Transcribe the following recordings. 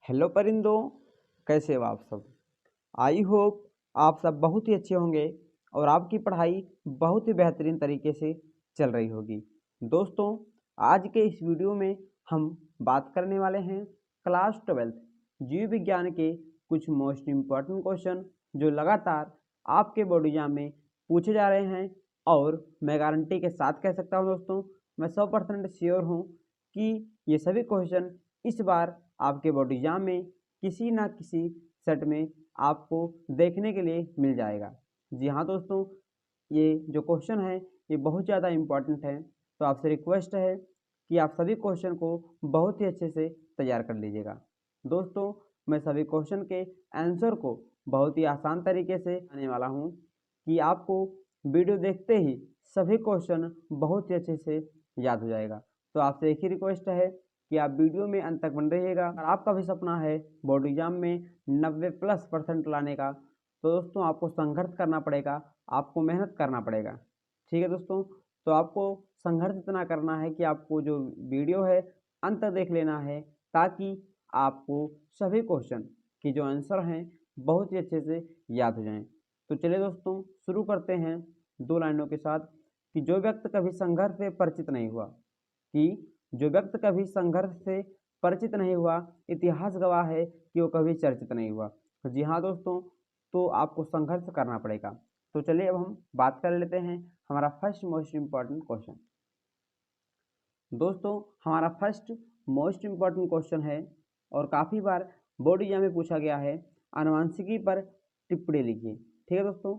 Hello परिंदों, कैसे हो आप सब। आई होप आप सब बहुत ही अच्छे होंगे और आपकी पढ़ाई बहुत ही बेहतरीन तरीके से चल रही होगी। दोस्तों, आज के इस वीडियो में हम बात करने वाले हैं क्लास 12 जीव विज्ञान के कुछ मोस्ट इम्पॉर्टेंट क्वेश्चन जो लगातार आपके बोर्ड एग्जाम में पूछे जा रहे हैं। और मैं गारंटी के साथ कह सकता हूं दोस्तों, मैं 100% श्योर हूं कि ये सभी क्वेश्चन इस बार आपके बोर्ड एग्जाम में किसी ना किसी सेट में आपको देखने के लिए मिल जाएगा। जी हाँ दोस्तों, ये जो क्वेश्चन है ये बहुत ज़्यादा इम्पॉर्टेंट है, तो आपसे रिक्वेस्ट है कि आप सभी क्वेश्चन को बहुत ही अच्छे से तैयार कर लीजिएगा। दोस्तों, मैं सभी क्वेश्चन के आंसर को बहुत ही आसान तरीके से आने वाला हूँ कि आपको वीडियो देखते ही सभी क्वेश्चन बहुत ही अच्छे से याद हो जाएगा। तो आपसे एक ही रिक्वेस्ट है कि आप वीडियो में अंत तक बन रहिएगा। अगर आपका भी सपना है बोर्ड एग्जाम में 90+% लाने का, तो दोस्तों आपको संघर्ष करना पड़ेगा, आपको मेहनत करना पड़ेगा। ठीक है दोस्तों, तो आपको संघर्ष इतना करना है कि आपको जो वीडियो है अंत तक देख लेना है, ताकि आपको सभी क्वेश्चन की जो आंसर हैं बहुत ही अच्छे से याद हो जाएं। तो चलिए दोस्तों, शुरू करते हैं 2 लाइनों के साथ कि जो व्यक्ति कभी संघर्ष से परिचित नहीं हुआ, कि जो व्यक्ति कभी संघर्ष से परिचित नहीं हुआ, इतिहास गवाह है कि वो कभी चर्चित नहीं हुआ। तो जी हाँ दोस्तों, तो आपको संघर्ष करना पड़ेगा। तो चलिए अब हम बात कर लेते हैं हमारा फर्स्ट मोस्ट इम्पॉर्टेंट क्वेश्चन। दोस्तों, हमारा फर्स्ट मोस्ट इम्पॉर्टेंट क्वेश्चन है और काफ़ी बार बोर्ड एग्जाम में पूछा गया है। आनुवंशिकी पर टिप्पणी लिखिए। ठीक है दोस्तों,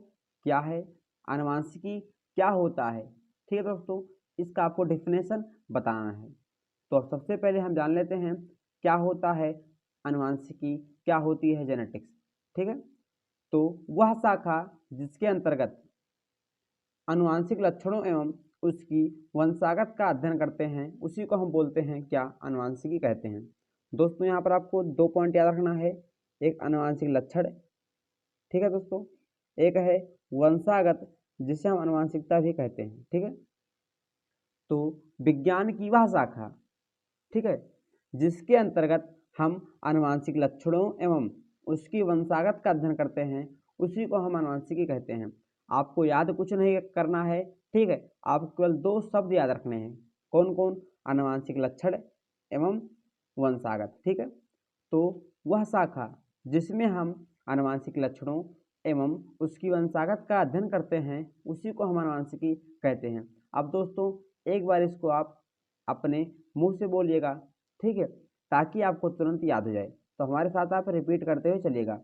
क्या है आनुवंशिकी, क्या होता है। ठीक है दोस्तों, इसका आपको डेफिनेशन बताना है। तो अब सबसे पहले हम जान लेते हैं क्या होता है आनुवंशिकी, क्या होती है जेनेटिक्स। ठीक है, तो वह शाखा जिसके अंतर्गत आनुवंशिक लक्षणों एवं उसकी वंशागत का अध्ययन करते हैं, उसी को हम बोलते हैं क्या, आनुवंशिकी कहते हैं। दोस्तों, यहाँ पर आपको 2 पॉइंट याद रखना है। एक आनुवंशिक लक्षण, ठीक है दोस्तों, एक है वंशागत जिसे हम आनुवंशिकता भी कहते हैं। ठीक है, तो विज्ञान की वह शाखा, ठीक है, जिसके अंतर्गत हम आनुवंशिक लक्षणों एवं उसकी वंशागत का अध्ययन करते हैं, उसी को हम आनुवंशिकी कहते हैं। आपको याद कुछ नहीं करना है, ठीक है, आपको केवल 2 शब्द याद रखने हैं। कौन कौन, आनुवंशिक लक्षण एवं वंशागत। ठीक है, तो वह शाखा जिसमें हम आनुवंशिक लक्षणों एवं उसकी वंशागत का अध्ययन करते हैं, उसी को हम आनुवंशिकी कहते हैं। अब दोस्तों, एक बार इसको आप अपने मुंह से बोलिएगा, ठीक है, ताकि आपको तुरंत याद हो जाए। तो हमारे साथ आप रिपीट करते हुए चलिएगा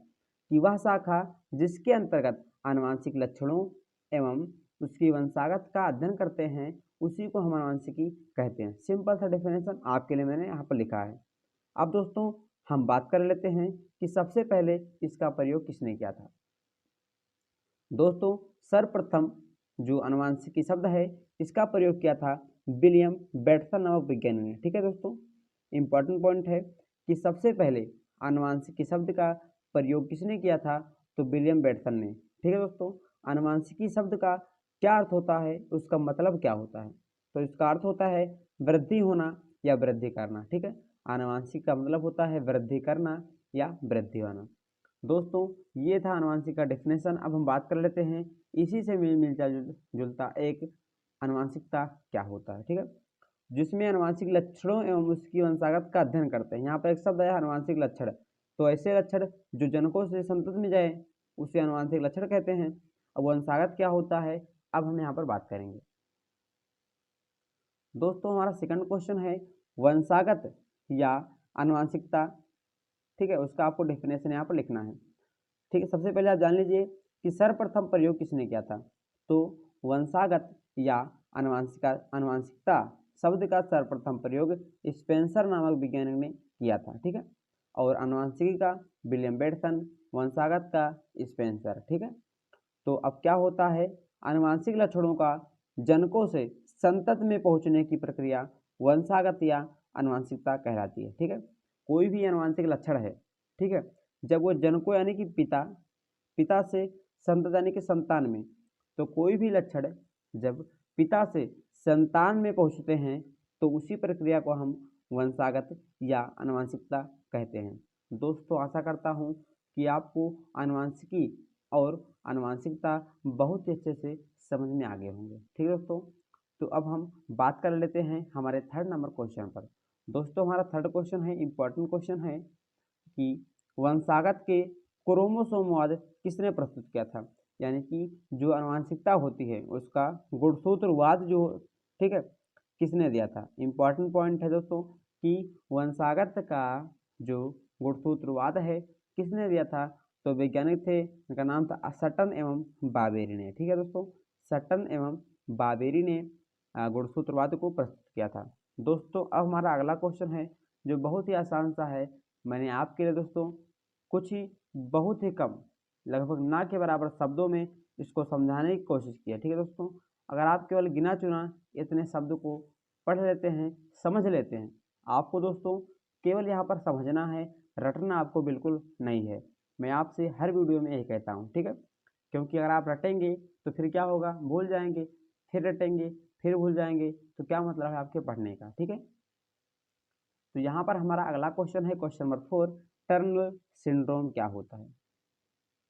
कि वह शाखा जिसके अंतर्गत आनुवंशिक लक्षणों एवं उसकी वंशागत का अध्ययन करते हैं, उसी को हम आनुवंशिकी कहते हैं। सिंपल सा डेफिनेशन आपके लिए मैंने यहाँ पर लिखा है। अब दोस्तों, हम बात कर लेते हैं कि सबसे पहले इसका प्रयोग किसने किया था। दोस्तों, सर्वप्रथम जो आनुवंशिकी शब्द है, इसका प्रयोग किया था विलियम बेटसन नामक वैज्ञानिक ने। ठीक है दोस्तों, इंपॉर्टेंट पॉइंट है कि सबसे पहले आनुवंशिकी शब्द का प्रयोग किसने किया था, तो विलियम बेटसन ने। ठीक है दोस्तों, आनुवंशिकी शब्द का क्या अर्थ होता है, उसका मतलब क्या होता है, तो इसका अर्थ होता है वृद्धि होना या वृद्धि करना। ठीक है, आनुवंशिक का मतलब होता है वृद्धि करना या वृद्धि होना। दोस्तों, ये था आनुवंशिक का डेफिनेशन। अब हम बात कर लेते हैं इसी से मिलता जुलता एक आनुवंशिकता क्या होता है। ठीक है, जिसमें आनुवंशिक लक्षणों एवं उसकी वंशागत का अध्ययन करते हैं। यहाँ पर एक शब्द है आनुवंशिक लक्षण, तो ऐसे लक्षण जो जनकों से संतत में जाए उसे आनुवंशिक लक्षण कहते हैं। अब वंशागत क्या होता है, अब हम यहाँ पर बात करेंगे। दोस्तों, हमारा सेकंड क्वेश्चन है वंशागत या आनुवंशिकता। ठीक है, उसका आपको डेफिनेशन यहाँ पर लिखना है। ठीक है, सबसे पहले आप जान लीजिए कि सर्वप्रथम प्रयोग किसने किया था, तो वंशागत या आनुवंशिकता शब्द का सर्वप्रथम प्रयोग स्पेंसर नामक वैज्ञानिक ने किया था। ठीक है, और आनुवंशिकी का विलियम बेटसन, वंशागत का स्पेंसर। ठीक है, तो अब क्या होता है, आनुवंशिक लक्षणों का जनकों से संतत में पहुंचने की प्रक्रिया वंशागत या आनुवंशिकता कहलाती है। ठीक है, कोई भी आनुवंशिक लक्षण है, ठीक है, जब वो जनकों यानी कि पिता से संतत यानी कि संतान में, तो कोई भी लक्षण जब पिता से संतान में पहुंचते हैं, तो उसी प्रक्रिया को हम वंशागत या आनुवंशिकता कहते हैं। दोस्तों आशा करता हूँ कि आपको आनुवंशिकी और आनुवंशिकता बहुत ही अच्छे से समझ में आ गए होंगे। ठीक है दोस्तों, तो अब हम बात कर लेते हैं हमारे थर्ड नंबर क्वेश्चन पर। दोस्तों हमारा थर्ड क्वेश्चन है, इम्पोर्टेंट क्वेश्चन है कि वंशागत के क्रोमोसोमवाद किसने प्रस्तुत किया था। यानी कि जो आनुवंशिकता होती है उसका गुणसूत्रवाद जो, ठीक है, किसने दिया था। इम्पॉर्टेंट पॉइंट है दोस्तों कि वंशागत का जो गुणसूत्रवाद है किसने दिया था, तो वैज्ञानिक थे, उनका नाम था सटन एवं बाबेरी ने। ठीक है दोस्तों, सटन एवं बाबेरी ने गुणसूत्रवाद को प्रस्तुत किया था। दोस्तों अब हमारा अगला क्वेश्चन है जो बहुत ही आसान सा है। मैंने आपके लिए दोस्तों कुछ ही बहुत ही कम, लगभग ना के बराबर शब्दों में इसको समझाने की कोशिश की है। ठीक है दोस्तों, अगर आप केवल गिना चुना इतने शब्द को पढ़ लेते हैं, समझ लेते हैं, आपको दोस्तों केवल यहाँ पर समझना है, रटना आपको बिल्कुल नहीं है। मैं आपसे हर वीडियो में यही कहता हूँ, ठीक है, क्योंकि अगर आप रटेंगे तो फिर क्या होगा, भूल जाएंगे, फिर रटेंगे फिर भूल जाएंगे, तो क्या मतलब है आपके पढ़ने का। ठीक है, तो यहाँ पर हमारा अगला क्वेश्चन है, क्वेश्चन नंबर 4, टर्नर सिंड्रोम क्या होता है।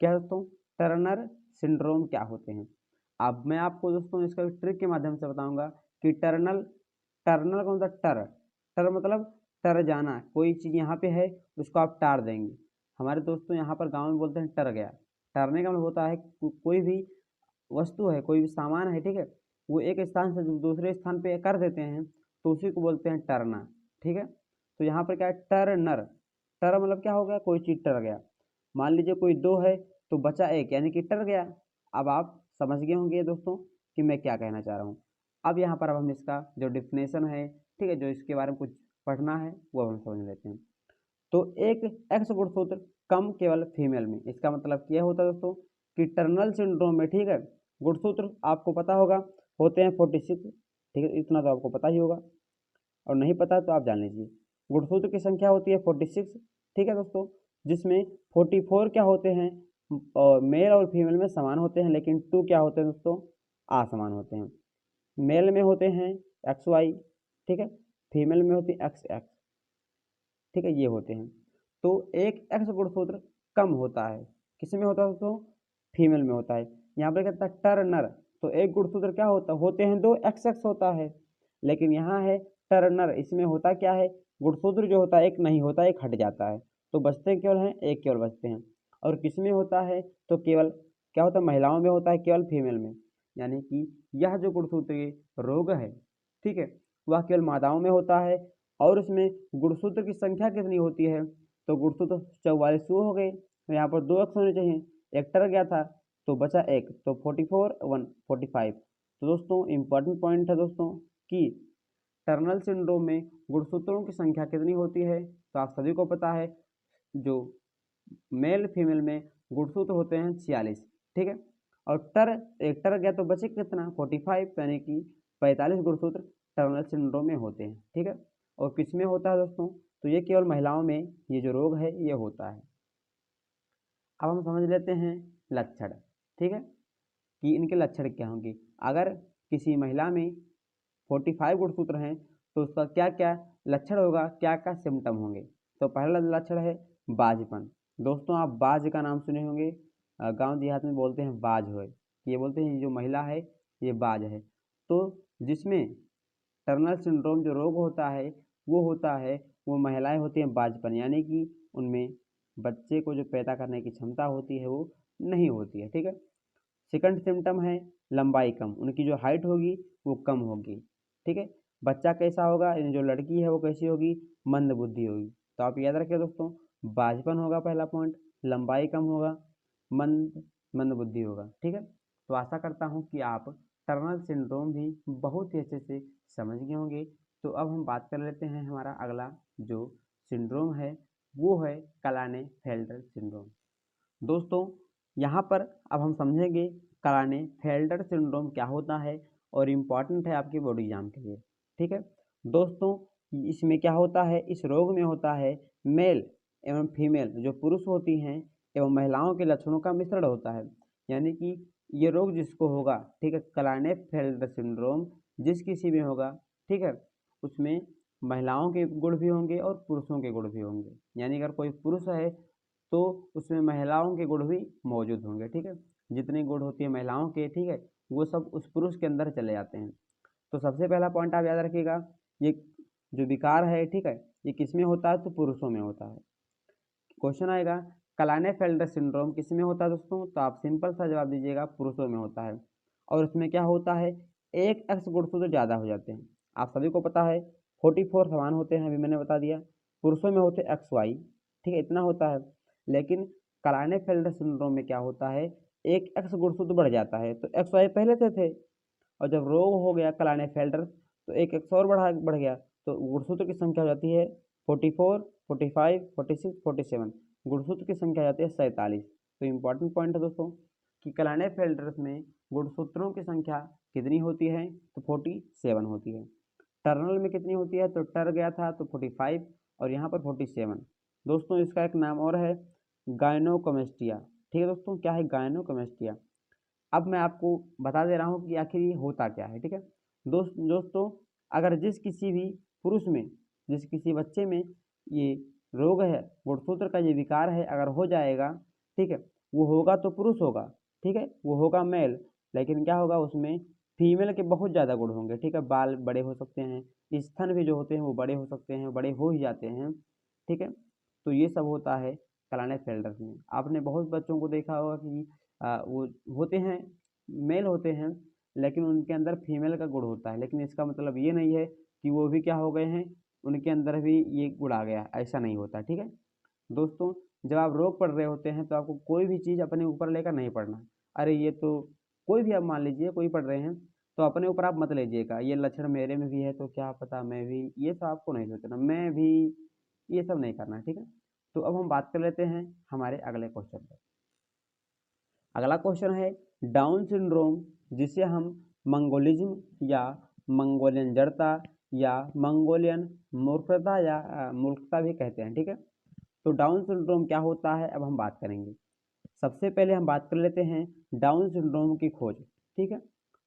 क्या दोस्तों, टर्नर सिंड्रोम क्या होते हैं। अब मैं आपको दोस्तों इसका ट्रिक के माध्यम से बताऊंगा कि टर्नल, टर्नल कौन सा, टर, टर मतलब टर जाना, कोई चीज़ यहाँ पे है उसको आप टार देंगे। हमारे दोस्तों यहाँ पर गांव में बोलते हैं टर गया। टरने का मतलब होता है कोई भी वस्तु है, कोई भी सामान है, ठीक है, वो एक स्थान से दूसरे स्थान पे कर देते हैं तो उसी को बोलते हैं टरना। ठीक है, तो यहाँ पर क्या है, टर्नर, टर मतलब क्या हो गया, कोई चीज़ टर गया। मान लीजिए कोई दो है तो बचा एक, यानी कि टर गया। अब आप समझ गए होंगे दोस्तों कि मैं क्या कहना चाह रहा हूँ। अब यहाँ पर अब हम इसका जो डिफिनेशन है, ठीक है, जो इसके बारे में कुछ पढ़ना है वो हम समझ लेते हैं। तो एक एक्स गुणसूत्र कम केवल फीमेल में, इसका मतलब क्या होता है दोस्तों कि टर्नल सिंड्रोम में, ठीक है, गुणसूत्र आपको पता होगा होते हैं 46। ठीक है, इतना तो आपको पता ही होगा, और नहीं पता तो आप जान लीजिए। गुणसूत्र की संख्या होती है 46। ठीक है दोस्तों, जिसमें 44 क्या होते हैं, और मेल और फीमेल में समान होते हैं, लेकिन 2 क्या होते हैं दोस्तों, असमान होते हैं। मेल में होते हैं एक्स वाई, ठीक है, फीमेल में होती है एक्स एक्स। ठीक है, ये होते हैं। तो एक एक्स गुणसूत्र कम होता है, किस में होता है दोस्तों, फीमेल में होता है। यहाँ पर कहता है टर्नर, तो एक गुणसूत्र क्या होता, होते हैं दो, एक्स एक्स होता है, लेकिन यहाँ है टर्नर, इसमें होता क्या है, गुणसूत्र जो होता है एक नहीं होता, एक हट जाता है, तो बचते केवल हैं एक, केवल बचते हैं। और किस में होता है, तो केवल क्या होता है, महिलाओं में होता है, केवल फीमेल में। यानी कि यह जो गुणसूत्रीय रोग है, ठीक है, वह केवल मादाओं में होता है। और उसमें गुणसूत्र की संख्या कितनी होती है, तो गुणसूत्र 44 हो गए, तो यहाँ पर 2 एक्स होने चाहिए, एक टर गया था तो बचा एक, तो 44 1 45। तो दोस्तों इंपॉर्टेंट पॉइंट है दोस्तों कि टर्नल सिंड्रोम में गुणसूत्रों की संख्या कितनी होती है, तो आप सभी को पता है, जो मेल फीमेल में गुणसूत्र होते हैं 46। ठीक है, और टर, एक टर गया तो बचे कितना 45, यानी कि 45 गुणसूत्र टर्नल सिंड्रोम में होते हैं। ठीक है, और किस में होता है दोस्तों, तो ये केवल महिलाओं में ये जो रोग है ये होता है। अब हम समझ लेते हैं लक्षण, ठीक है, कि इनके लक्षण क्या होंगे। अगर किसी महिला में 45 गुणसूत्र हैं तो उसका क्या क्या लक्षण होगा, क्या क्या सिम्टम होंगे। तो पहला लक्षण है बाजपन। दोस्तों आप बाज का नाम सुने होंगे, गांव देहात में बोलते हैं बाज है, ये बोलते हैं जो महिला है ये बाज है। तो जिसमें टर्नल सिंड्रोम जो रोग होता है वो होता है, वो महिलाएं होती हैं बाजपन, यानी कि उनमें बच्चे को जो पैदा करने की क्षमता होती है वो नहीं होती है। ठीक है, सेकंड सिम्टम है लंबाई कम, उनकी जो हाइट होगी वो कम होगी। ठीक है, बच्चा कैसा होगा, यानी जो लड़की है वो कैसी होगी, मंद बुद्धि होगी। तो आप याद रखिए दोस्तों, बाजपन होगा पहला पॉइंट, लंबाई कम होगा, मंद मंद बुद्धि होगा। ठीक है, तो आशा करता हूँ कि आप टर्नल सिंड्रोम भी बहुत ही अच्छे से समझ गए होंगे। तो अब हम बात कर लेते हैं, हमारा अगला जो सिंड्रोम है वो है क्लाने फेल्डर सिंड्रोम। दोस्तों यहाँ पर अब हम समझेंगे क्लाने फेल्डर सिंड्रोम क्या होता है, और इम्पॉर्टेंट है आपकी बोर्ड एग्जाम के लिए। ठीक है दोस्तों, इसमें क्या होता है, इस रोग में होता है मेल एवं फीमेल जो पुरुष होती हैं एवं महिलाओं के लक्षणों का मिश्रण होता है। यानी कि ये रोग जिसको होगा, ठीक है, क्लाने फेल्डर सिंड्रोम जिस किसी में होगा, ठीक है, उसमें महिलाओं के गुण भी होंगे और पुरुषों के गुण भी होंगे। यानी अगर कोई पुरुष है तो उसमें महिलाओं के गुण भी मौजूद होंगे, ठीक है। जितने गुण होती है महिलाओं के, ठीक है, वो सब उस पुरुष के अंदर चले जाते हैं। तो सबसे पहला पॉइंट आप याद रखिएगा, ये जो विकार है, ठीक है, ये किस में होता है, तो पुरुषों में होता है। क्वेश्चन आएगा क्लाइनेफेल्टर सिंड्रोम किस में होता है दोस्तों, तो आप सिंपल सा जवाब दीजिएगा, पुरुषों में होता है। और इसमें क्या होता है, एक एक्स गुणसूत्र ज़्यादा हो जाते हैं। आप सभी को पता है 44 समान होते हैं, अभी मैंने बता दिया। पुरुषों में होते एक्स वाई, ठीक है, इतना होता है। लेकिन क्लाइनेफेल्टर सिंड्रोम में क्या होता है, एक एक्स गुणसूत्र बढ़ जाता है, तो एक्स वाई पहले से थे, और जब रोग हो गया क्लाइनेफेल्टर तो एक एक्स और बढ़ गया, तो गुणसूत्र की संख्या हो जाती है 44, 45, 46, 47, गुणसूत्र की संख्या आ जाती है 47। तो इम्पॉर्टेंट पॉइंट है दोस्तों कि क्लाइनेफेल्टर्स में गुणसूत्रों की संख्या कितनी होती है, तो 47 होती है। टर्नल में कितनी होती है, तो टर गया था तो 45 और यहाँ पर 47। दोस्तों इसका एक नाम और है गायनोकोमेस्टिया, ठीक है दोस्तों, क्या है, गायनोकोमेस्टिया। अब मैं आपको बता दे रहा हूँ कि आखिर ये होता क्या है, ठीक है। दोस्तों अगर जिस किसी बच्चे में ये रोग है, गुणसूत्र का ये विकार है, अगर हो जाएगा, ठीक है, वो होगा तो पुरुष होगा, ठीक है, वो होगा मेल। लेकिन क्या होगा, उसमें फीमेल के बहुत ज़्यादा गुण होंगे, ठीक है, बाल बड़े हो सकते हैं, स्तन भी जो होते हैं वो बड़े हो सकते हैं, बड़े हो ही जाते हैं, ठीक है। तो ये सब होता है क्लाइनेफेल्टर्स में। आपने बहुत बच्चों को देखा होगा कि वो होते हैं, मेल होते हैं, लेकिन उनके अंदर फीमेल का गुण होता है, लेकिन इसका मतलब ये नहीं है कि वो भी क्या हो गए हैं, उनके अंदर भी ये गुण आ गया, ऐसा नहीं होता, ठीक है। दोस्तों जब आप रोग पढ़ रहे होते हैं तो आपको कोई भी चीज़ अपने ऊपर लेकर नहीं पढ़ना। अरे ये तो कोई भी आप मान लीजिए कोई पढ़ रहे हैं तो अपने ऊपर आप मत लीजिएगा, ये लक्षण मेरे में भी है तो क्या पता मैं भी, ये सब आपको नहीं सोचना, मैं भी, ये सब नहीं करना, ठीक है। तो अब हम बात कर लेते हैं हमारे अगले क्वेश्चन पर। अगला क्वेश्चन है डाउन सिंड्रोम, जिसे हम मंगोलिज्म या मंगोलियन जड़ता या मंगोलियन मूर्खता या मूर्खता भी कहते हैं, ठीक है। तो डाउन सिंड्रोम क्या होता है, अब हम बात करेंगे। सबसे पहले हम बात कर लेते हैं डाउन सिंड्रोम की खोज, ठीक है।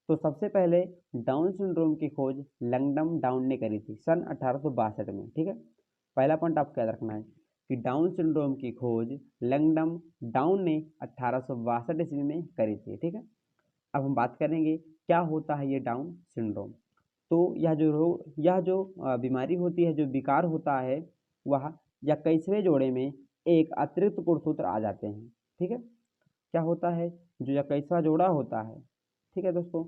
तो सबसे पहले डाउन सिंड्रोम की खोज लैंगडम डाउन ने करी थी सन 1862 में, ठीक है। पहला पॉइंट आपको याद रखना है कि डाउन सिंड्रोम की खोज लैंगडम डाउन ने 1862 ईस्वी में करी थी, ठीक है। अब हम बात करेंगे क्या होता है ये डाउन सिंड्रोम। तो यह जो बीमारी होती है, जो विकार होता है, वह या कैसवे जोड़े में एक अतिरिक्त गुणसूत्र आ जाते हैं, ठीक है। क्या होता है, जो इक्कीसवां जोड़ा होता है, ठीक है दोस्तों,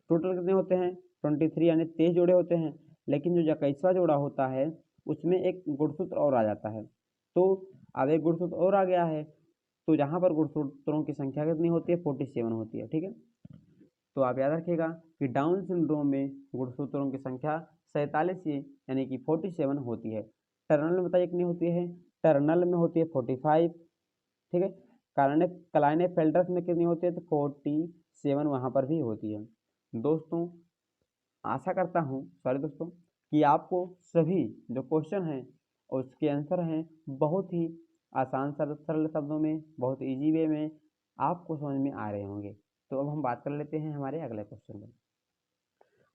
टोटल कितने होते हैं 23, यानी 23 जोड़े होते हैं, लेकिन जो इक्कीसवां जोड़ा होता है उसमें एक गुणसूत्र और आ जाता है। तो अब एक गुणसूत्र और आ गया है, तो यहाँ पर गुणसूत्रों की संख्या कितनी होती है, 47 होती है, ठीक है। तो आप याद रखिएगा कि डाउन सिंड्रोम में गुणसूत्रों की संख्या 47 यानी कि 47 होती है। टर्नल में बताइए कितनी होती है, टर्नल में होती है 45, ठीक है। क्लाइनेफेल्टर्स में कितनी होती है, तो 47 वहाँ पर भी होती है। दोस्तों आशा करता हूँ, सॉरी दोस्तों, कि आपको सभी जो क्वेश्चन हैं और उसके आंसर हैं बहुत ही आसान सरल सरल शब्दों में, बहुत इजी वे में आपको समझ में आ रहे होंगे। तो अब हम बात कर लेते हैं हमारे अगले क्वेश्चन पर।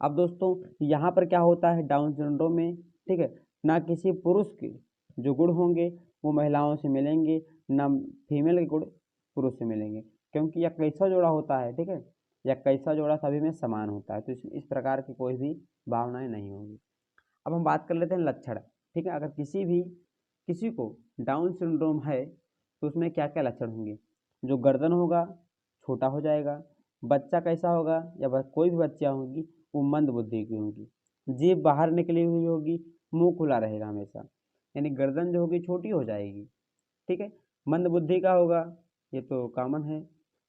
अब दोस्तों यहाँ पर क्या होता है डाउन सिंड्रोम में, ठीक है, ना किसी पुरुष के जो गुण होंगे वो महिलाओं से मिलेंगे, ना फीमेल के गुण पुरुष से मिलेंगे, क्योंकि यह कैसा जोड़ा होता है, ठीक है, या कैसा जोड़ा सभी में समान होता है, तो इस प्रकार की कोई भी भावनाएं नहीं होंगी। अब हम बात कर लेते हैं लक्षण, ठीक है। अगर किसी को डाउन सिंड्रोम है तो उसमें क्या क्या लक्षण होंगे, जो गर्दन होगा छोटा हो जाएगा, बच्चा कैसा होगा या कोई भी बच्चा होगी वो मंद बुद्धि की होगी, जीभ बाहर निकली हुई होगी, मुंह खुला रहेगा हमेशा, यानी गर्दन जो होगी छोटी हो जाएगी, ठीक है। मंद बुद्धि का होगा, ये तो कॉमन है,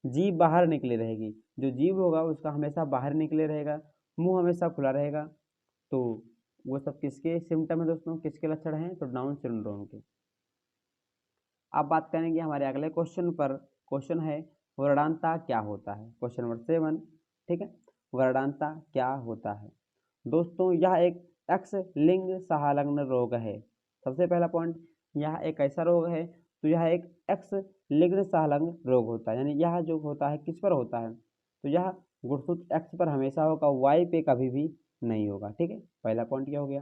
जीभ बाहर निकली रहेगी, जो जीभ होगा उसका हमेशा बाहर निकले रहेगा, मुंह हमेशा खुला रहेगा। तो वो सब किसके सिम्टम है दोस्तों, किसके लक्षण हैं, तो डाउन सिंड्रोम के। अब बात करेंगे हमारे अगले क्वेश्चन पर। क्वेश्चन है वर्णांता क्या होता है, क्वेश्चन नंबर 7, ठीक है। वर्णांता क्या होता है दोस्तों, यह एक एक्स लिंग सहलग्न रोग है। सबसे पहला पॉइंट, यह एक ऐसा रोग है, तो यह एक एक्स लिंग सहलग्न रोग होता है, यानी यह जो होता है किस पर होता है, तो यह गुणसूत्र एक्स पर हमेशा होगा, वाई पे कभी भी नहीं होगा, ठीक है। पहला पॉइंट क्या हो गया।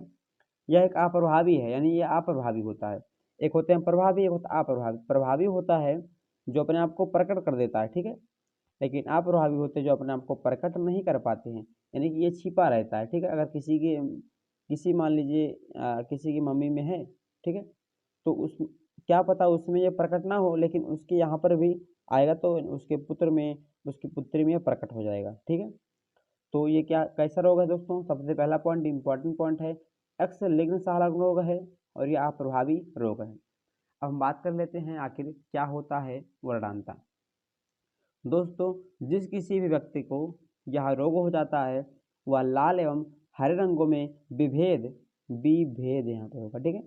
यह एक अप्रभावी है, यानी ये अप्रभावी होता है। एक होते हैं प्रभावी, एक होता है अप्रभावी। प्रभावी होता है जो अपने आप को प्रकट कर देता है, ठीक है, लेकिन अप्रभावी होते हैं जो अपने आप को प्रकट नहीं कर पाते हैं, यानी कि ये छिपा रहता है, ठीक है। अगर किसी मान लीजिए किसी की मम्मी में है, ठीक है, तो उस क्या पता उसमें ये प्रकट ना हो, लेकिन उसके यहाँ पर भी आएगा तो उसके पुत्र में, उसकी पुत्री में ये प्रकट हो जाएगा, ठीक है। तो ये क्या कैसा रोग है दोस्तों? सबसे पहला पॉइंट, इंपॉर्टेंट पॉइंट है, एक्स लिंक्ड सालक रोग है और ये अप्रभावी रोग है। अब हम बात कर लेते हैं आखिर क्या होता है वर्णांता। दोस्तों, जिस किसी भी व्यक्ति को यह रोग हो जाता है वह लाल एवं हरे रंगों में विभेद यहाँ पे होगा, ठीक है,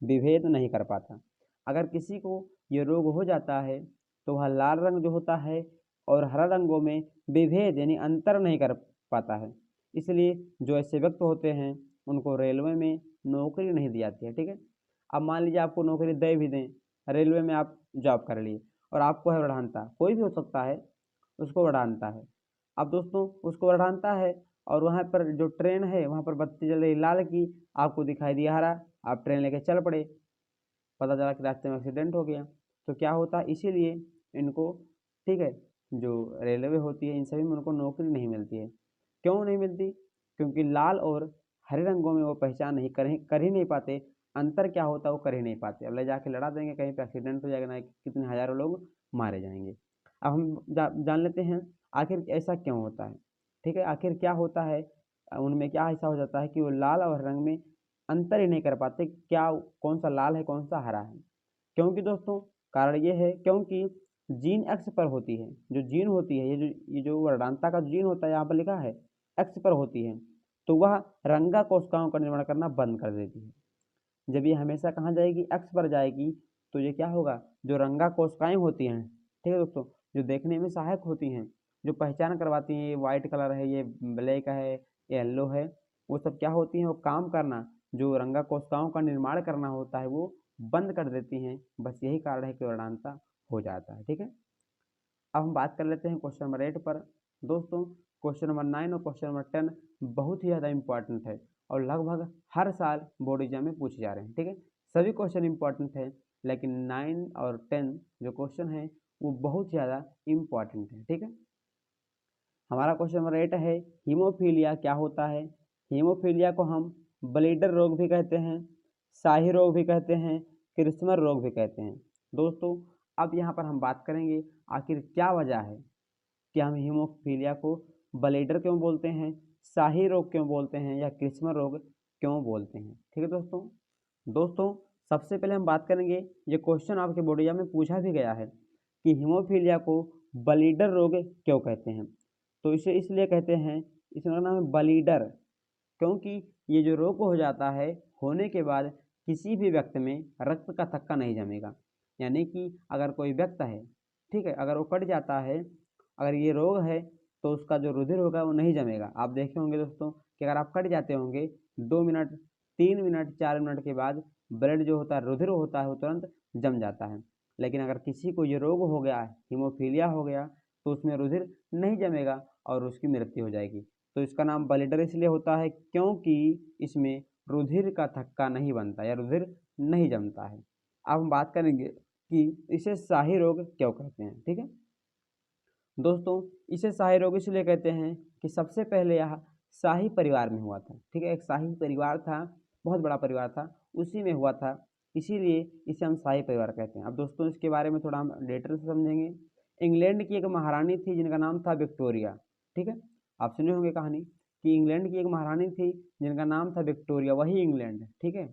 विभेद नहीं कर पाता। अगर किसी को ये रोग हो जाता है तो वह लाल रंग जो होता है और हरा रंगों में विभेद यानी अंतर नहीं कर पाता है। इसलिए जो ऐसे व्यक्ति होते हैं उनको रेलवे में नौकरी नहीं दी जाती है, ठीक है। अब मान लीजिए आपको नौकरी दे भी दें, रेलवे में आप जॉब कर लिए और आपको है बढ़ानता, कोई भी हो सकता है, उसको बढ़ानता है। अब दोस्तों उसको बढ़ानता है और वहाँ पर जो ट्रेन है वहाँ पर बत्ती जल रही लाल की, आपको दिखाई दिया हरा, आप ट्रेन लेके चल पड़े, पता चला कि रास्ते में एक्सीडेंट हो गया। तो क्या होता है, इसीलिए इनको, ठीक है, जो रेलवे होती है इन सभी में उनको नौकरी नहीं मिलती है। क्यों नहीं मिलती? क्योंकि लाल और हरे रंगों में वो पहचान नहीं कर ही नहीं पाते, अंतर क्या होता है वो कर ही नहीं पाते। अब ले जाके लड़ा देंगे, कहीं पे एक्सीडेंट हो जाएगा ना, कितने हज़ारों लोग मारे जाएंगे। अब हम जान लेते हैं आखिर ऐसा क्यों होता है, ठीक है, आखिर क्या होता है, उनमें क्या ऐसा हो जाता है कि वो लाल और रंग में अंतर ही नहीं कर पाते, क्या कौन सा लाल है कौन सा हरा है। क्योंकि दोस्तों कारण ये है क्योंकि जीन एक्स पर होती है, जो जीन होती है, ये जो वर्णांता का जीन होता है यहाँ पर लिखा है एक्स पर होती है, तो वह रंगा कोशिकाओं का निर्माण करना बंद कर देती है। जब ये हमेशा कहाँ जाएगी, एक्स पर जाएगी, तो ये क्या होगा, जो रंगा कोशिकाएं होती हैं, ठीक है दोस्तों, जो देखने में सहायक होती हैं, जो पहचान करवाती हैं ये वाइट कलर है, ये ब्लैक है, ये येल्लो है, वो सब क्या होती हैं, वो काम करना, जो रंगा कोशिकाओं का निर्माण करना होता है वो बंद कर देती हैं। बस यही कारण है कि वर्णांता हो जाता है, ठीक है। अब हम बात कर लेते हैं क्वेश्चन नंबर 8 पर। दोस्तों क्वेश्चन नंबर 9 और क्वेश्चन नंबर 10 बहुत ही ज़्यादा इंपॉर्टेंट है और लगभग हर साल बोर्ड एग्जाम में पूछे जा रहे हैं, ठीक है। सभी क्वेश्चन इंपॉर्टेंट है, लेकिन 9 और 10 जो क्वेश्चन है वो बहुत ज़्यादा इम्पॉर्टेंट है, ठीक है। हमारा क्वेश्चन नंबर 8 है, हीमोफीलिया क्या होता है? हीमोफीलिया को हम ब्लीडर रोग भी कहते हैं, शाही रोग भी कहते हैं, क्रिस्मर रोग भी कहते हैं। दोस्तों अब यहाँ पर हम बात करेंगे आखिर क्या वजह है कि हम हीमोफीलिया को ब्लीडर क्यों बोलते हैं, शाही रोग क्यों बोलते हैं या क्रिस्मर रोग क्यों बोलते हैं, ठीक है दोस्तों। दोस्तों सबसे पहले हम बात करेंगे, ये क्वेश्चन आपके बोर्ड एग्जाम में पूछा भी गया है कि हीमोफीलिया को ब्लीडर रोग क्यों कहते हैं। तो इसे इसलिए कहते हैं, इसका नाम है ब्लीडर, क्योंकि ये जो रोग हो जाता है होने के बाद किसी भी व्यक्ति में रक्त का थक्का नहीं जमेगा। यानी कि अगर कोई व्यक्ति है, ठीक है, अगर वो कट जाता है, अगर ये रोग है तो उसका जो रुधिर होगा वो नहीं जमेगा। आप देखे होंगे दोस्तों कि अगर आप कट जाते होंगे 2 मिनट 3 मिनट 4 मिनट के बाद ब्लड जो होता है, रुधिर होता है, वो तुरंत जम जाता है। लेकिन अगर किसी को ये रोग हो गया, हीमोफीलिया हो गया, तो उसमें रुधिर नहीं जमेगा और उसकी मृत्यु हो जाएगी। तो इसका नाम ब्लीडर इसलिए होता है क्योंकि इसमें रुधिर का थक्का नहीं बनता या रुधिर नहीं जमता है। अब हम बात करेंगे कि इसे शाही रोग क्यों कहते हैं, ठीक है। दोस्तों इसे शाही रोग इसलिए कहते हैं कि सबसे पहले यह शाही परिवार में हुआ था, ठीक है, एक शाही परिवार था, बहुत बड़ा परिवार था, उसी में हुआ था, इसीलिए इसे हम शाही परिवार कहते हैं। अब दोस्तों इसके बारे में थोड़ा हम डिटेल से समझेंगे। इंग्लैंड की एक महारानी थी जिनका नाम था विक्टोरिया, ठीक है, आप सुने होंगे कहानी कि इंग्लैंड की एक महारानी थी जिनका नाम था विक्टोरिया, वही इंग्लैंड, ठीक है,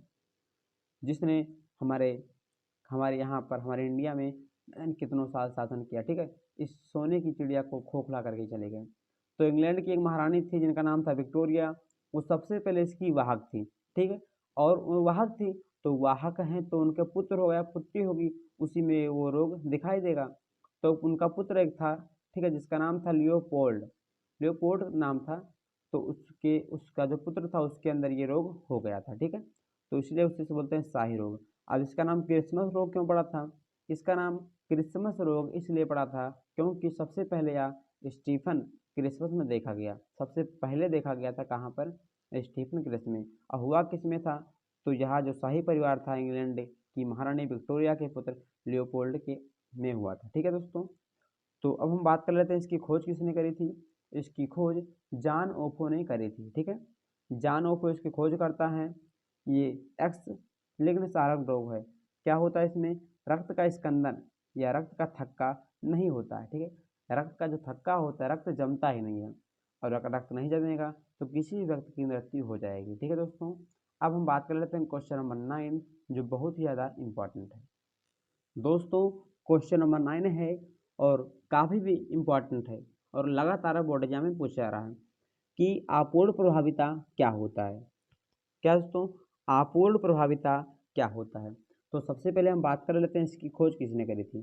जिसने हमारे हमारे यहाँ पर हमारे इंडिया में कितनों साल शासन किया, ठीक है, इस सोने की चिड़िया को खोखला करके चले गए। तो इंग्लैंड की एक महारानी थी जिनका नाम था विक्टोरिया, वो सबसे पहले इसकी वाहक थी, ठीक है, और वो वाहक थी, तो वाहक हैं तो उनके पुत्र हो गया, पुत्री होगी, उसी में वो रोग दिखाई देगा। तो उनका पुत्र एक था, ठीक है, जिसका नाम था लियोपोल्ड, लियोपोल्ड नाम था, तो उसका जो पुत्र था उसके अंदर ये रोग हो गया था, ठीक है, तो इसलिए उसे से बोलते हैं शाही रोग। अब इसका नाम क्रिसमस रोग क्यों पड़ा था? इसका नाम क्रिसमस रोग इसलिए पड़ा था क्योंकि सबसे पहले यह स्टीफन क्रिसमस में देखा गया, सबसे पहले देखा गया था कहाँ पर, स्टीफन क्रिस में। और हुआ किस में था? तो यह जो शाही परिवार था इंग्लैंड की महारानी विक्टोरिया के पुत्र लियोपोल्ड के में हुआ था। ठीक है दोस्तों, तो अब हम बात कर लेते हैं इसकी खोज किसने करी थी। इसकी खोज जॉन ओफो ने करी थी। ठीक है, जॉन ओफो इसकी खोज करता है। ये एक्स लिंक्ड क्षारक रोग है। क्या होता है इसमें, रक्त का स्कंदन या रक्त का थक्का नहीं होता है। ठीक है, रक्त का जो थक्का होता है, रक्त जमता ही नहीं है, और अगर रक्त नहीं जमेगा तो किसी भी व्यक्ति की मृत्यु हो जाएगी। ठीक है दोस्तों, अब हम बात कर लेते हैं क्वेश्चन नंबर 9, जो बहुत ही ज़्यादा इम्पॉर्टेंट है। दोस्तों क्वेश्चन नंबर 9 है और काफ़ी भी इम्पॉर्टेंट है और लगातार बोर्ड एग्जाम में पूछा जा रहा है कि आपूर्ण प्रभाविता क्या होता है। क्या दोस्तों, आपूर्ण प्रभाविता क्या होता है। तो सबसे पहले हम बात कर लेते हैं इसकी खोज किसने करी थी।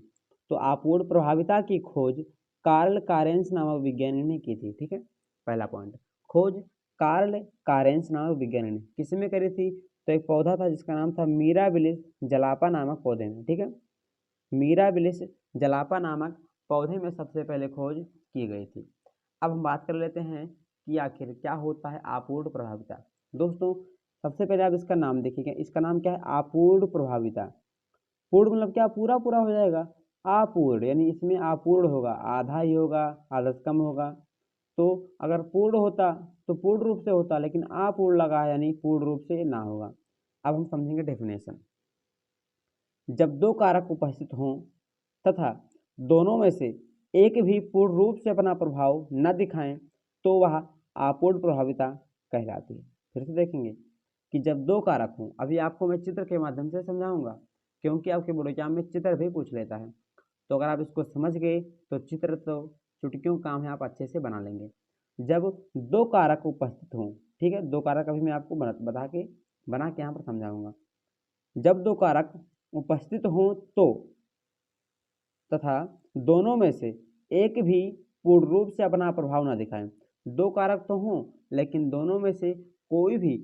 तो आपूर्ण प्रभाविता की खोज कार्ल कारेंस नामक विज्ञानी ने की थी। ठीक है, पहला पॉइंट, खोज कार्ल कारेंस नामक विज्ञानी ने किस में करी थी। तो एक पौधा था जिसका नाम था मीराबिलिस जलापा नामक पौधे में। ठीक है, मीराबिलिस जलापा नामक पौधे में सबसे पहले खोज की गई थी। अब हम बात कर लेते हैं कि आखिर क्या होता है आपूर्ण प्रभाविता। दोस्तों सबसे पहले आप इसका नाम देखिएगा, इसका नाम क्या है, आपूर्ण प्रभाविता। पूर्ण मतलब क्या, पूरा पूरा हो जाएगा। अपूर्ण यानी इसमें अपूर्ण होगा, आधा ही होगा, आधा से कम होगा। तो अगर पूर्ण होता तो पूर्ण रूप से होता, लेकिन अपूर्ण लगा है यानी पूर्ण रूप से ना होगा। अब हम समझेंगे डेफिनेशन। जब दो कारक उपस्थित हों तथा दोनों में से एक भी पूर्ण रूप से अपना प्रभाव न दिखाएं तो वह अपूर्ण प्रभाविता कहलाती है। फिर से देखेंगे कि जब दो कारक हों, अभी आपको मैं चित्र के माध्यम से समझाऊंगा क्योंकि आपके बोर्ड एग्जाम में चित्र भी पूछ लेता है। तो अगर आप इसको समझ गए तो चित्र तो चुटकियों का काम है, आप अच्छे से बना लेंगे। जब दो कारक उपस्थित हों, ठीक है, दो कारक अभी मैं आपको बना के यहाँ पर समझाऊंगा। जब दो कारक उपस्थित हों तो तथा दोनों में से एक भी पूर्ण रूप से अपना प्रभाव न दिखाएं। दो कारक तो हों लेकिन दोनों में से कोई भी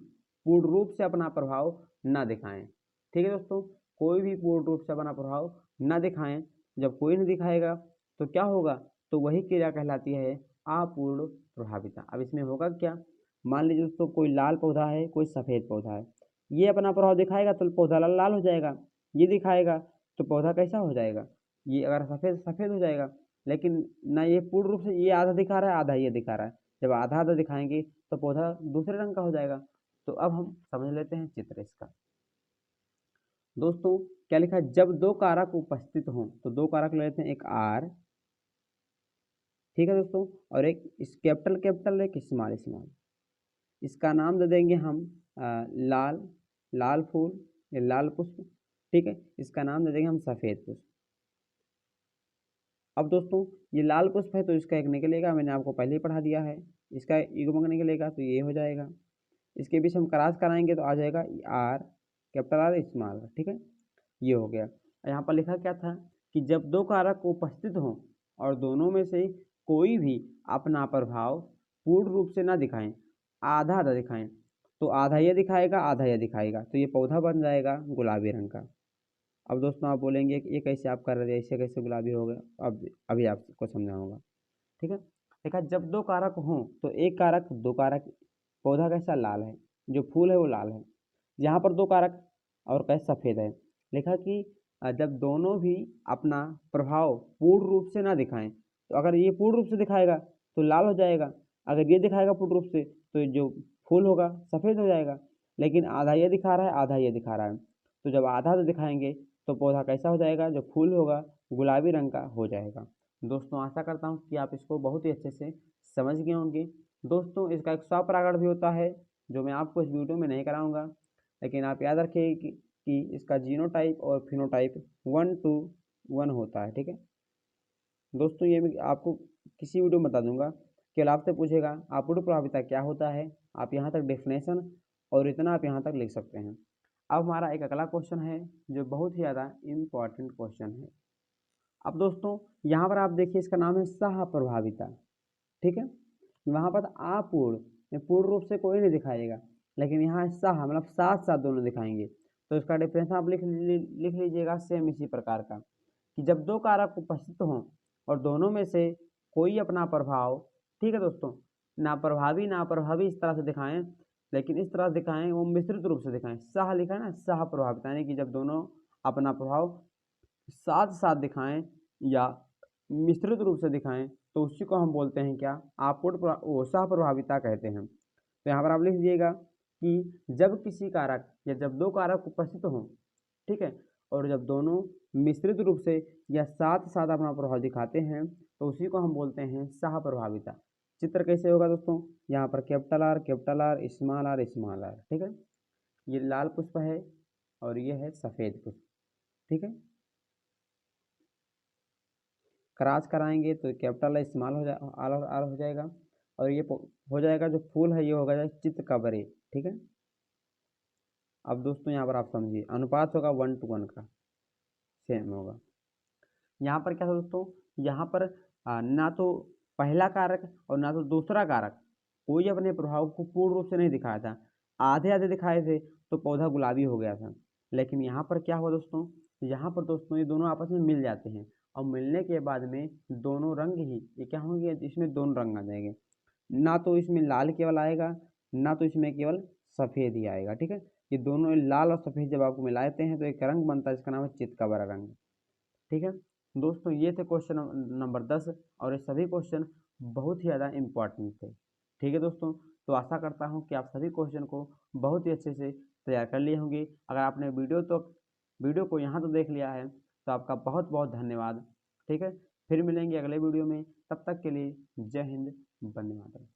पूर्ण रूप से अपना प्रभाव न दिखाएं। ठीक है दोस्तों, कोई भी पूर्ण रूप से अपना प्रभाव न दिखाएं। जब कोई नहीं दिखाएगा तो क्या होगा, तो वही क्रिया कहलाती है अपूर्ण प्रभाविता। अब इसमें होगा क्या, मान लीजिए दोस्तों कोई लाल पौधा है, कोई सफ़ेद पौधा है, ये अपना प्रभाव दिखाएगा तो पौधा लाल लाल हो जाएगा, ये दिखाएगा तो पौधा कैसा हो जाएगा, ये अगर सफ़ेद सफ़ेद हो जाएगा। लेकिन ना ये पूर्ण रूप से ये आधा दिखा रहा है, आधा ये दिखा रहा है। जब आधा आधा दिखाएंगे तो पौधा दूसरे रंग का हो जाएगा। तो अब हम समझ लेते हैं चित्र इसका। दोस्तों क्या लिखा है, जब दो कारक उपस्थित हों, तो दो कारक ले लेते हैं, एक आर, ठीक है दोस्तों, और एक कैपिटल कैपिटल, एक स्मॉल स्मॉल। इसका नाम दे देंगे हम लाल लाल फूल या लाल पुष्प। ठीक है, इसका नाम दे देंगे हम सफ़ेद पुष्प। अब दोस्तों ये लाल पुष्प है तो इसका एक निकलेगा, मैंने आपको पहले ही पढ़ा दिया है। इसका युग्मक निकलेगा तो ये हो जाएगा। इसके बीच हम क्रॉस कराएंगे तो आ जाएगा आर, कैपिटल आर स्मॉल। ठीक है, ये हो गया। यहाँ पर लिखा क्या था कि जब दो कारक उपस्थित हों और दोनों में से कोई भी अपना प्रभाव पूर्ण रूप से ना दिखाएं, आधा आधा दिखाएं, तो आधा ये दिखाएगा आधा ये दिखाएगा, तो ये पौधा बन जाएगा गुलाबी रंग का। अब दोस्तों आप बोलेंगे कि ये कैसे आप कर रहे थे, ऐसे कैसे गुलाबी हो गया। अब अभी आपको समझाऊंगा। ठीक है, देखा जब दो कारक हों तो एक कारक दो कारक, पौधा कैसा लाल है, जो फूल है वो लाल है। यहाँ पर दो कारक और कैसा सफ़ेद है। लिखा कि जब दोनों भी अपना प्रभाव पूर्ण रूप से ना दिखाएं, तो अगर ये पूर्ण रूप से दिखाएगा तो लाल हो जाएगा, अगर ये दिखाएगा पूर्ण रूप से तो जो फूल होगा सफ़ेद हो जाएगा। लेकिन आधा ये दिखा रहा है आधा ये दिखा रहा है, तो जब आधा आधा दिखाएंगे तो पौधा कैसा हो जाएगा, जो फूल होगा गुलाबी रंग का हो जाएगा। दोस्तों आशा करता हूँ कि आप इसको बहुत ही अच्छे से समझ गए होंगे। दोस्तों इसका एक स्वपरागण भी होता है जो मैं आपको इस वीडियो में नहीं कराऊंगा, लेकिन आप याद रखिए कि इसका जीनोटाइप और फिनोटाइप 1:1 होता है। ठीक है दोस्तों, ये मैं आपको किसी वीडियो में बता दूंगा। केवल आपसे पूछेगा आपूर्ण प्रभाविता क्या होता है, आप यहाँ तक डेफिनेशन और इतना आप यहाँ तक लिख सकते हैं। अब हमारा एक अगला क्वेश्चन है जो बहुत ही ज़्यादा इम्पॉर्टेंट क्वेश्चन है। अब दोस्तों यहाँ पर आप देखिए, इसका नाम है सह प्रभाविता। ठीक है, वहाँ पर अपूर्ण पूर्ण रूप से कोई नहीं दिखाएगा, लेकिन यहाँ सह मतलब साथ साथ दोनों दिखाएंगे। तो इसका डिफरेंस आप लिख लीजिएगा सेम इसी प्रकार का, कि जब दो कारक उपस्थित हों और दोनों में से कोई अपना प्रभाव, ठीक है दोस्तों, ना प्रभावी ना प्रभावी इस तरह से दिखाएं, लेकिन इस तरह दिखाएं वो मिश्रित रूप से दिखाएं। सह लिखा है ना, सह प्रभावित, यानी कि जब दोनों अपना प्रभाव साथ साथ दिखाएं या मिश्रित रूप से दिखाएं तो उसी को हम बोलते हैं क्या, आपूर्त वो सह प्रभाविता कहते हैं। तो यहाँ पर आप लिख दीजिएगा कि जब किसी कारक या जब दो कारक उपस्थित हों, ठीक है, और जब दोनों मिश्रित रूप से या साथ साथ अपना प्रभाव दिखाते हैं तो उसी को हम बोलते हैं सह प्रभाविता। चित्र कैसे होगा दोस्तों, यहाँ पर capital R, small R, small R, ठीक है। ये लाल पुष्प है और ये है सफ़ेद पुष्प, ठीक है। क्रॉस कराएंगे तो कैपिटल स्मॉल हो जाए, आर हो जाएगा, और ये हो जाएगा जो फूल है ये होगा चित्र का बरे, ठीक है। अब दोस्तों यहाँ पर आप समझिए अनुपात होगा 1:1 का, सेम होगा। यहाँ पर क्या था दोस्तों, यहाँ पर ना तो पहला कारक और ना तो दूसरा कारक कोई अपने प्रभाव को पूर्ण रूप से नहीं दिखाया था, आधे आधे दिखाए थे तो पौधा गुलाबी हो गया था। लेकिन यहाँ पर क्या हुआ दोस्तों, यहाँ पर दोस्तों ये दोनों आपस में मिल जाते हैं और मिलने के बाद में दोनों रंग ही ये क्या होंगे, इसमें दोनों रंग आ जाएंगे, ना तो इसमें लाल केवल आएगा ना तो इसमें केवल सफ़ेद ही आएगा, ठीक है। ये दोनों लाल और सफ़ेद जब आपको मिलाते हैं तो एक रंग बनता है, इसका नाम है चितकबरा रंग, ठीक है। दोस्तों ये थे क्वेश्चन नंबर 10 और ये सभी क्वेश्चन बहुत ही ज़्यादा इम्पॉर्टेंट थे, ठीक है दोस्तों। तो आशा करता हूँ कि आप सभी क्वेश्चन को बहुत ही अच्छे से तैयार कर लिए होंगे। अगर आपने वीडियो को यहाँ तो देख लिया है तो आपका बहुत बहुत धन्यवाद, ठीक है। फिर मिलेंगे अगले वीडियो में, तब तक के लिए जय हिंद, वंदे मातरम।